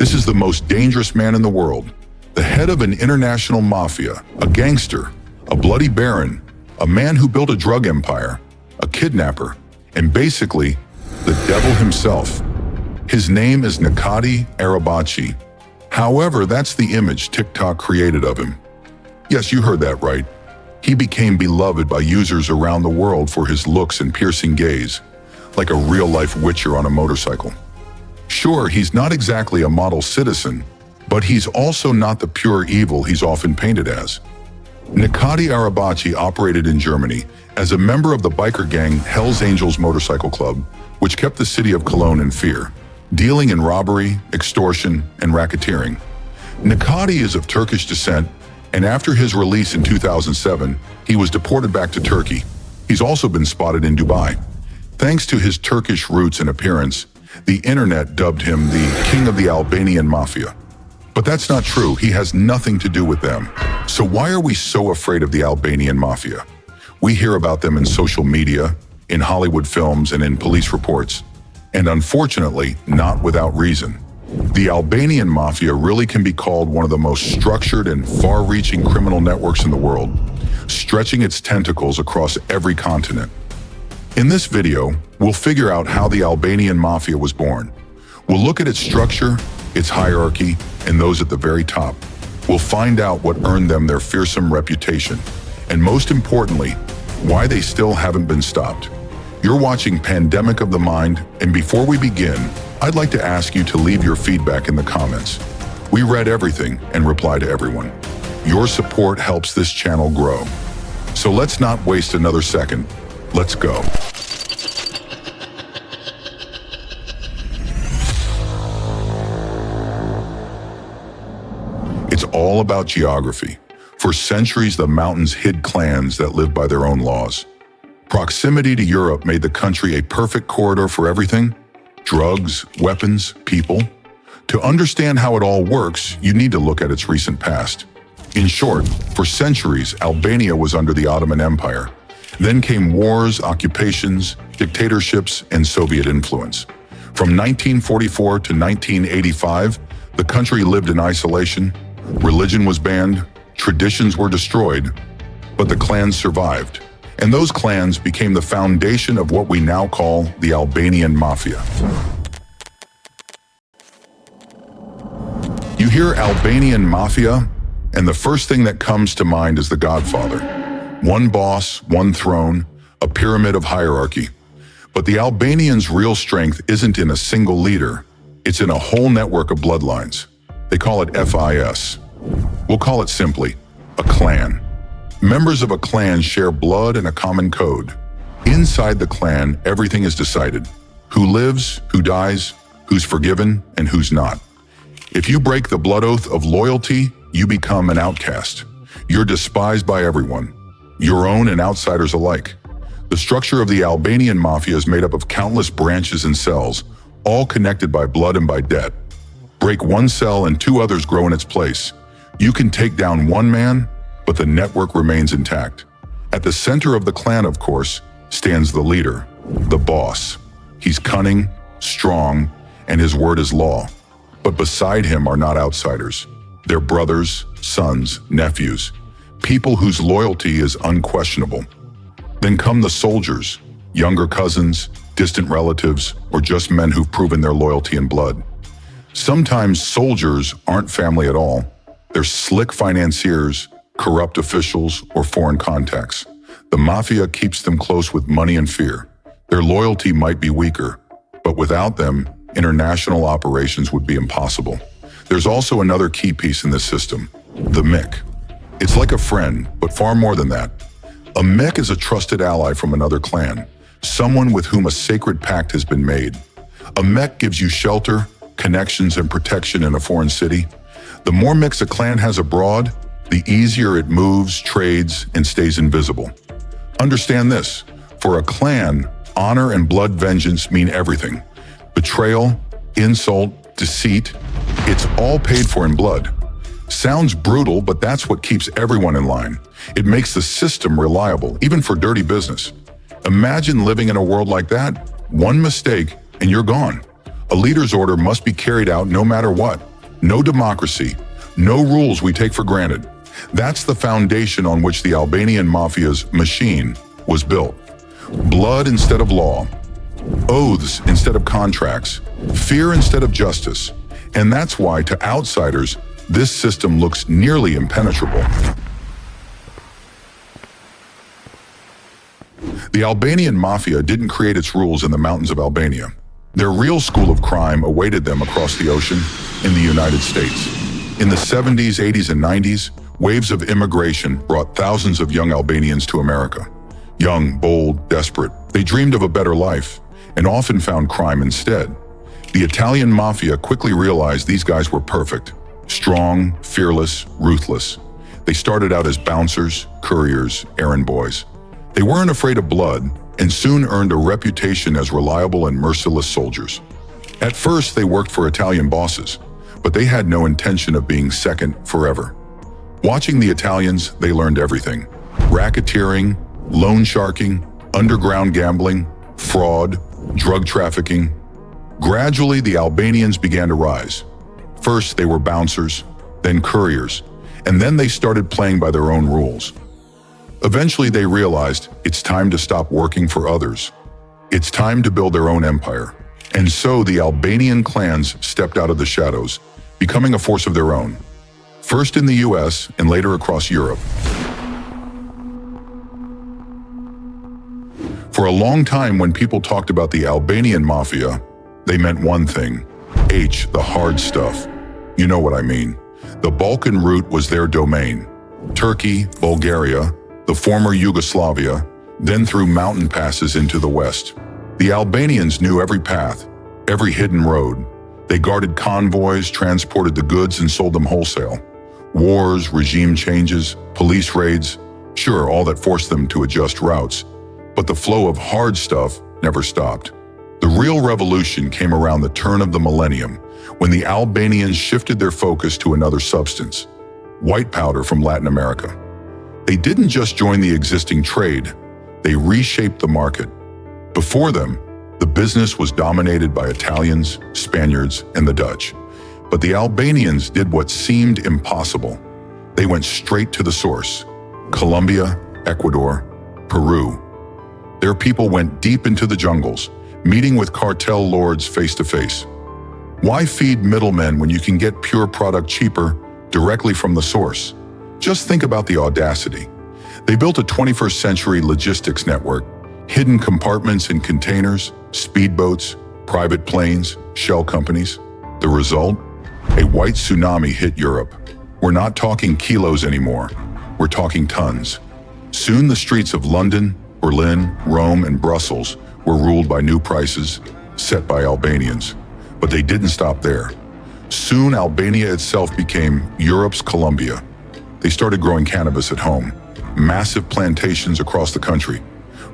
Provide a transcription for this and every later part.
This is the most dangerous man in the world, the head of an international mafia, a gangster, a bloody baron, a man who built a drug empire, a kidnapper, and basically, the devil himself. His name is Ylli Arabaci. However, that's the image TikTok created of him. Yes, you heard that right. He became beloved by users around the world for his looks and piercing gaze, like a real-life witcher on a motorcycle. Sure, he's not exactly a model citizen, but he's also not the pure evil he's often painted as. Ylli Arabaci operated in Germany as a member of the biker gang Hells Angels Motorcycle Club, which kept the city of Cologne in fear, dealing in robbery, extortion, and racketeering. Ylli is of Turkish descent, and after his release in 2007, he was deported back to Turkey. He's also been spotted in Dubai. Thanks to his Turkish roots and appearance, the internet dubbed him the king of the Albanian Mafia. But that's not true. He has nothing to do with them. So why are we so afraid of the Albanian Mafia? We hear about them in social media, in Hollywood films, and in police reports. And unfortunately, not without reason. The Albanian Mafia really can be called one of the most structured and far-reaching criminal networks in the world, stretching its tentacles across every continent. In this video, we'll figure out how the Albanian Mafia was born. We'll look at its structure, its hierarchy, and those at the very top. We'll find out what earned them their fearsome reputation, and most importantly, why they still haven't been stopped. You're watching Pandemic of the Mind, and before we begin, I'd like to ask you to leave your feedback in the comments. We read everything and reply to everyone. Your support helps this channel grow. So let's not waste another second. Let's go. It's all about geography. For centuries, the mountains hid clans that lived by their own laws. Proximity to Europe made the country a perfect corridor for everything: drugs, weapons, people. To understand how it all works, you need to look at its recent past. In short, for centuries, Albania was under the Ottoman Empire. Then came wars, occupations, dictatorships, and Soviet influence. From 1944 to 1985, the country lived in isolation. Religion was banned, traditions were destroyed, but the clans survived. And those clans became the foundation of what we now call the Albanian Mafia. You hear Albanian Mafia, and the first thing that comes to mind is The Godfather. One boss, one throne, a pyramid of hierarchy. But the Albanians' real strength isn't in a single leader, it's in a whole network of bloodlines. They call it FIS. We'll call it simply a clan. Members of a clan share blood and a common code. Inside the clan, everything is decided. Who lives, who dies, who's forgiven, and who's not. If you break the blood oath of loyalty, you become an outcast. You're despised by everyone, your own and outsiders alike. The structure of the Albanian Mafia is made up of countless branches and cells, all connected by blood and by debt. Break one cell and two others grow in its place. You can take down one man, but the network remains intact. At the center of the clan, of course, stands the leader, the boss. He's cunning, strong, and his word is law. But beside him are not outsiders. They're brothers, sons, nephews, people whose loyalty is unquestionable. Then come the soldiers, younger cousins, distant relatives, or just men who've proven their loyalty in blood. Sometimes soldiers aren't family at all. They're slick financiers, corrupt officials, or foreign contacts. The mafia keeps them close with money and fear. Their loyalty might be weaker, but without them, international operations would be impossible. There's also another key piece in this system, the MIC. It's like a friend, but far more than that. A MIC is a trusted ally from another clan, someone with whom a sacred pact has been made. A MIC gives you shelter, connections, and protection in a foreign city. The more MICs a clan has abroad, the easier it moves, trades, and stays invisible. Understand this, for a clan, honor and blood vengeance mean everything. Betrayal, insult, deceit, it's all paid for in blood. Sounds brutal, but that's what keeps everyone in line. It makes the system reliable, even for dirty business. Imagine living in a world like that. One mistake, and you're gone. A leader's order must be carried out no matter what. No democracy, no rules we take for granted. That's the foundation on which the Albanian Mafia's machine was built. Blood instead of law, oaths instead of contracts, fear instead of justice. And that's why, to outsiders, this system looks nearly impenetrable. The Albanian Mafia didn't create its rules in the mountains of Albania. Their real school of crime awaited them across the ocean in the United States. In the 70s, 80s, and 90s, waves of immigration brought thousands of young Albanians to America. Young, bold, desperate, they dreamed of a better life and often found crime instead. The Italian Mafia quickly realized these guys were perfect. Strong, fearless, ruthless. They started out as bouncers, couriers, errand boys. They weren't afraid of blood and soon earned a reputation as reliable and merciless soldiers. At first, they worked for Italian bosses, but they had no intention of being second forever. Watching the Italians, they learned everything. Racketeering, loan sharking, underground gambling, fraud, drug trafficking. Gradually, the Albanians began to rise. First, they were bouncers, then couriers, and then they started playing by their own rules. Eventually, they realized it's time to stop working for others. It's time to build their own empire. And so the Albanian clans stepped out of the shadows, becoming a force of their own. First in the US and later across Europe. For a long time, when people talked about the Albanian Mafia, they meant one thing: H, the hard stuff. You know what I mean. The Balkan route was their domain. Turkey, Bulgaria, the former Yugoslavia, then through mountain passes into the west. The Albanians knew every path, every hidden road. They guarded convoys, transported the goods, and sold them wholesale. Wars, regime changes, police raids, sure, all that forced them to adjust routes. But the flow of hard stuff never stopped. The real revolution came around the turn of the millennium, when the Albanians shifted their focus to another substance: white powder from Latin America. They didn't just join the existing trade, they reshaped the market. Before them, the business was dominated by Italians, Spaniards, and the Dutch. But the Albanians did what seemed impossible. They went straight to the source: Colombia, Ecuador, Peru. Their people went deep into the jungles, meeting with cartel lords face to face. Why feed middlemen when you can get pure product cheaper directly from the source? Just think about the audacity. They built a 21st century logistics network, hidden compartments in containers, speedboats, private planes, shell companies. The result? A white tsunami hit Europe. We're not talking kilos anymore. We're talking tons. Soon the streets of London, Berlin, Rome, and Brussels were ruled by new prices set by Albanians. But they didn't stop there. Soon Albania itself became Europe's Colombia. They started growing cannabis at home, massive plantations across the country.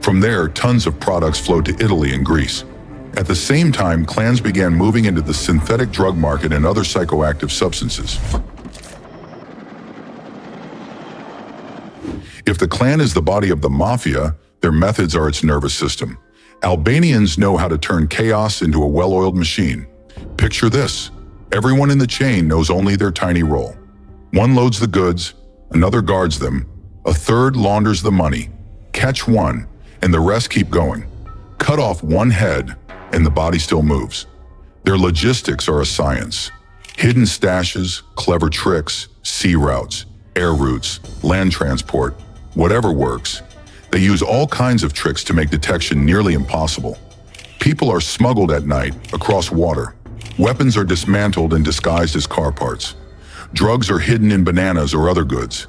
From there, tons of products flowed to Italy and Greece. At the same time, clans began moving into the synthetic drug market and other psychoactive substances. If the clan is the body of the mafia, their methods are its nervous system. Albanians know how to turn chaos into a well-oiled machine. Picture this: everyone in the chain knows only their tiny role. One loads the goods, another guards them, a third launders the money. Catch one, and the rest keep going. Cut off one head, and the body still moves. Their logistics are a science. Hidden stashes, clever tricks, sea routes, air routes, land transport, whatever works. They use all kinds of tricks to make detection nearly impossible. People are smuggled at night across water. Weapons are dismantled and disguised as car parts. Drugs are hidden in bananas or other goods.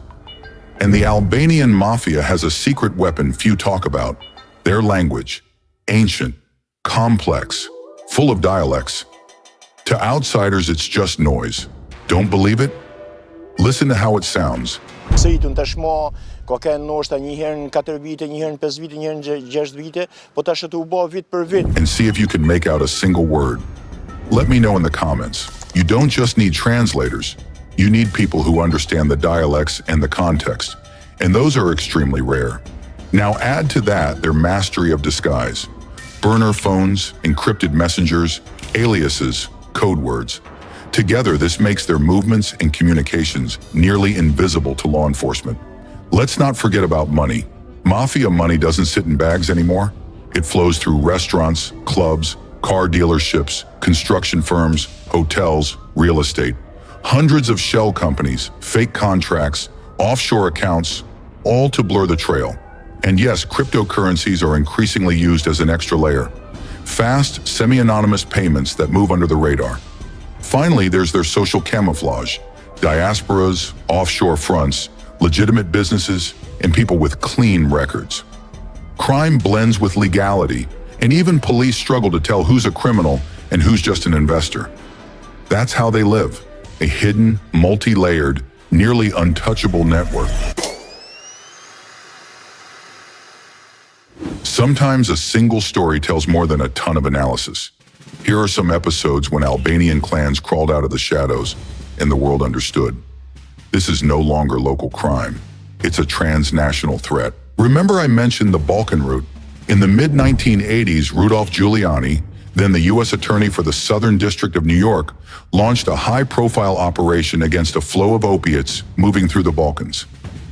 And the Albanian Mafia has a secret weapon few talk about: their language. Ancient, complex, full of dialects. To outsiders, it's just noise. Don't believe it? Listen to how it sounds. Ka kanë ndoshta një herë në 4 vite, një herë në 5 vite, një herë në 6 vite, po tash të u bë vit për vit. And see if you can make out a single word. Let me know in the comments. You don't just need translators. You need people who understand the dialects and the context. And those are extremely rare. Now add to that their mastery of disguise. Burner phones, encrypted messengers, aliases, code words. Together, this makes their movements and communications nearly invisible to law enforcement. Let's not forget about money. Mafia money doesn't sit in bags anymore. It flows through restaurants, clubs, car dealerships, construction firms, hotels, real estate. Hundreds of shell companies, fake contracts, offshore accounts, all to blur the trail. And yes, cryptocurrencies are increasingly used as an extra layer. Fast, semi-anonymous payments that move under the radar. Finally, there's their social camouflage. Diasporas, offshore fronts, legitimate businesses, and people with clean records. Crime blends with legality, and even police struggle to tell who's a criminal and who's just an investor. That's how they live, a hidden, multi-layered, nearly untouchable network. Sometimes a single story tells more than a ton of analysis. Here are some episodes when Albanian clans crawled out of the shadows and the world understood. This is no longer local crime. It's a transnational threat. Remember I mentioned the Balkan route? In the mid-1980s, Rudolph Giuliani, then the U.S. Attorney for the Southern District of New York, launched a high-profile operation against a flow of opiates moving through the Balkans.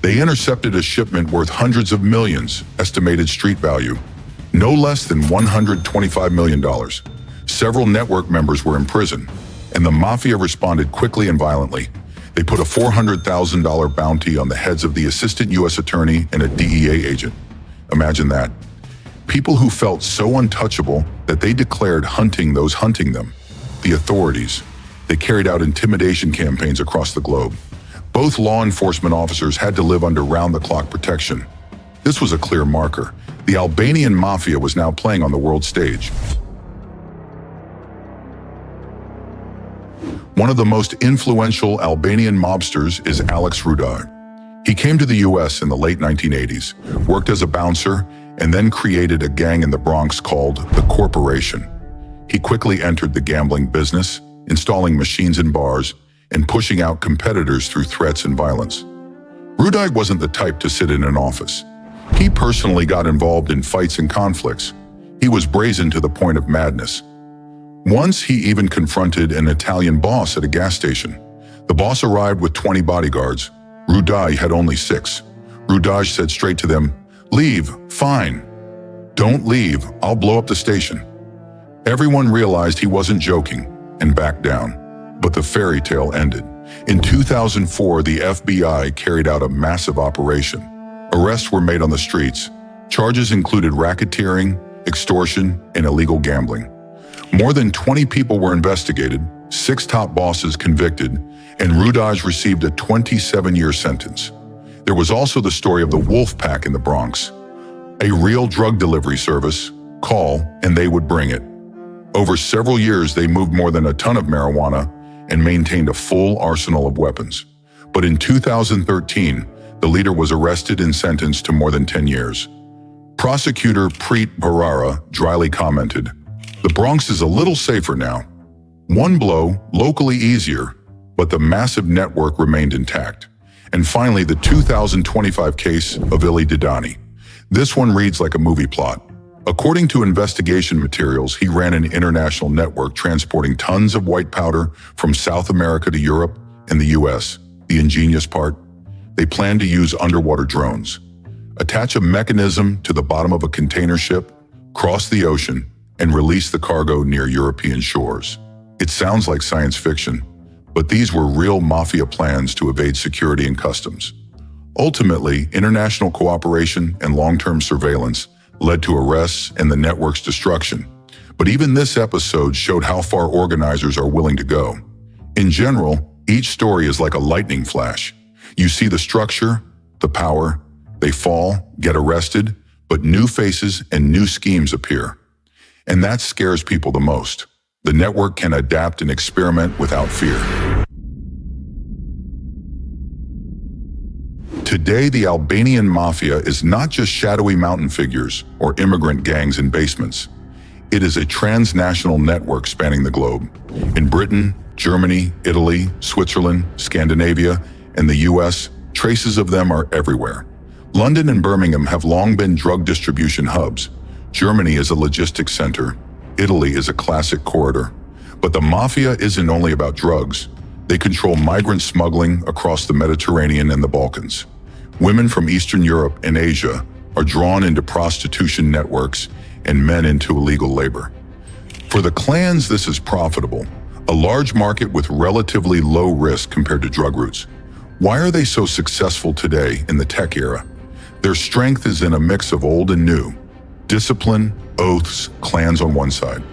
They intercepted a shipment worth hundreds of millions, estimated street value, no less than $125 million. Several network members were in prison, and the Mafia responded quickly and violently. They put a $400,000 bounty on the heads of the Assistant U.S. Attorney and a DEA agent. Imagine that. People who felt so untouchable that they declared hunting those hunting them. The authorities. They carried out intimidation campaigns across the globe. Both law enforcement officers had to live under round-the-clock protection. This was a clear marker. The Albanian Mafia was now playing on the world stage. One of the most influential Albanian mobsters is Alex Rudaj. He came to the US in the late 1980s, worked as a bouncer, and then created a gang in the Bronx called the Corporation. He quickly entered the gambling business, installing machines in bars and pushing out competitors through threats and violence. Rudaj wasn't the type to sit in an office. He personally got involved in fights and conflicts. He was brazen to the point of madness. Once he even confronted an Italian boss at a gas station. The boss arrived with 20 bodyguards. Rudaj had only 6. Rudaj said straight to them, "Leave, fine. Don't leave, I'll blow up the station." Everyone realized he wasn't joking and backed down. But the fairy tale ended. In 2004, the FBI carried out a massive operation. Arrests were made on the streets. Charges included racketeering, extortion, and illegal gambling. More than 20 people were investigated, 6 top bosses convicted, and Rudaj received a 27-year sentence. There was also the story of the Wolf Pack in the Bronx, a real drug delivery service. Call, and they would bring it. Over several years, they moved more than a ton of marijuana and maintained a full arsenal of weapons. But in 2013, the leader was arrested and sentenced to more than 10 years. Prosecutor Preet Bharara dryly commented, "The Bronx is a little safer now. One blow, locally easier, but the massive network remained intact." And finally, the 2025 case of Ylli Didani. This one reads like a movie plot. According to investigation materials, he ran an international network transporting tons of white powder from South America to Europe and the US. The ingenious part? They planned to use underwater drones. Attach a mechanism to the bottom of a container ship, cross the ocean, and release the cargo near European shores. It sounds like science fiction, but these were real mafia plans to evade security and customs. Ultimately, international cooperation and long-term surveillance led to arrests and the network's destruction. But even this episode showed how far organizers are willing to go. In general, each story is like a lightning flash. You see the structure, the power, they fall, get arrested, but new faces and new schemes appear. And that scares people the most. The network can adapt and experiment without fear. Today, the Albanian Mafia is not just shadowy mountain figures or immigrant gangs in basements. It is a transnational network spanning the globe. In Britain, Germany, Italy, Switzerland, Scandinavia, and the US, traces of them are everywhere. London and Birmingham have long been drug distribution hubs. Germany is a logistics center. Italy is a classic corridor. But the mafia isn't only about drugs. They control migrant smuggling across the Mediterranean and the Balkans. Women from Eastern Europe and Asia are drawn into prostitution networks and men into illegal labor. For the clans, this is profitable, a large market with relatively low risk compared to drug routes. Why are they so successful today in the tech era? Their strength is in a mix of old and new. Discipline, oaths, clans on one side.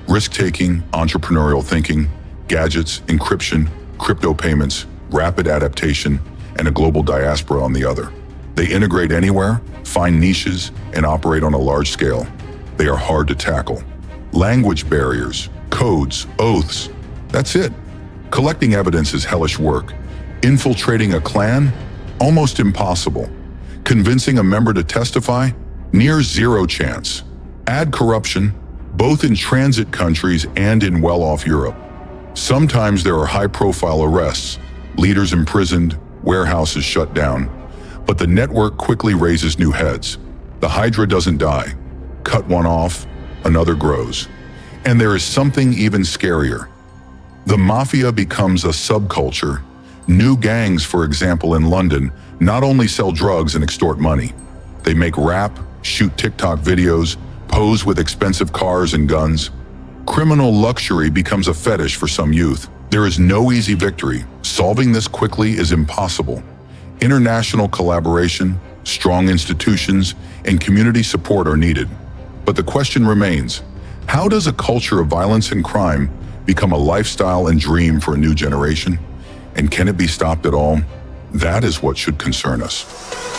Risk-taking, entrepreneurial thinking, gadgets, encryption, crypto payments, rapid adaptation, and a global diaspora on the other. They integrate anywhere, find niches, and operate on a large scale. They are hard to tackle. Language barriers, codes, oaths, that's it. Collecting evidence is hellish work. Infiltrating a clan? Almost impossible. Convincing a member to testify? Near zero chance. Add corruption, both in transit countries and in well-off Europe. Sometimes there are high-profile arrests, leaders imprisoned, warehouses shut down. But the network quickly raises new heads. The Hydra doesn't die. Cut one off, another grows. And there is something even scarier. The mafia becomes a subculture. New gangs, for example, in London, not only sell drugs and extort money. They make rap, shoot TikTok videos, pose with expensive cars and guns. Criminal luxury becomes a fetish for some youth. There is no easy victory. Solving this quickly is impossible. International collaboration, strong institutions, and community support are needed. But the question remains, how does a culture of violence and crime become a lifestyle and dream for a new generation? And can it be stopped at all? That is what should concern us.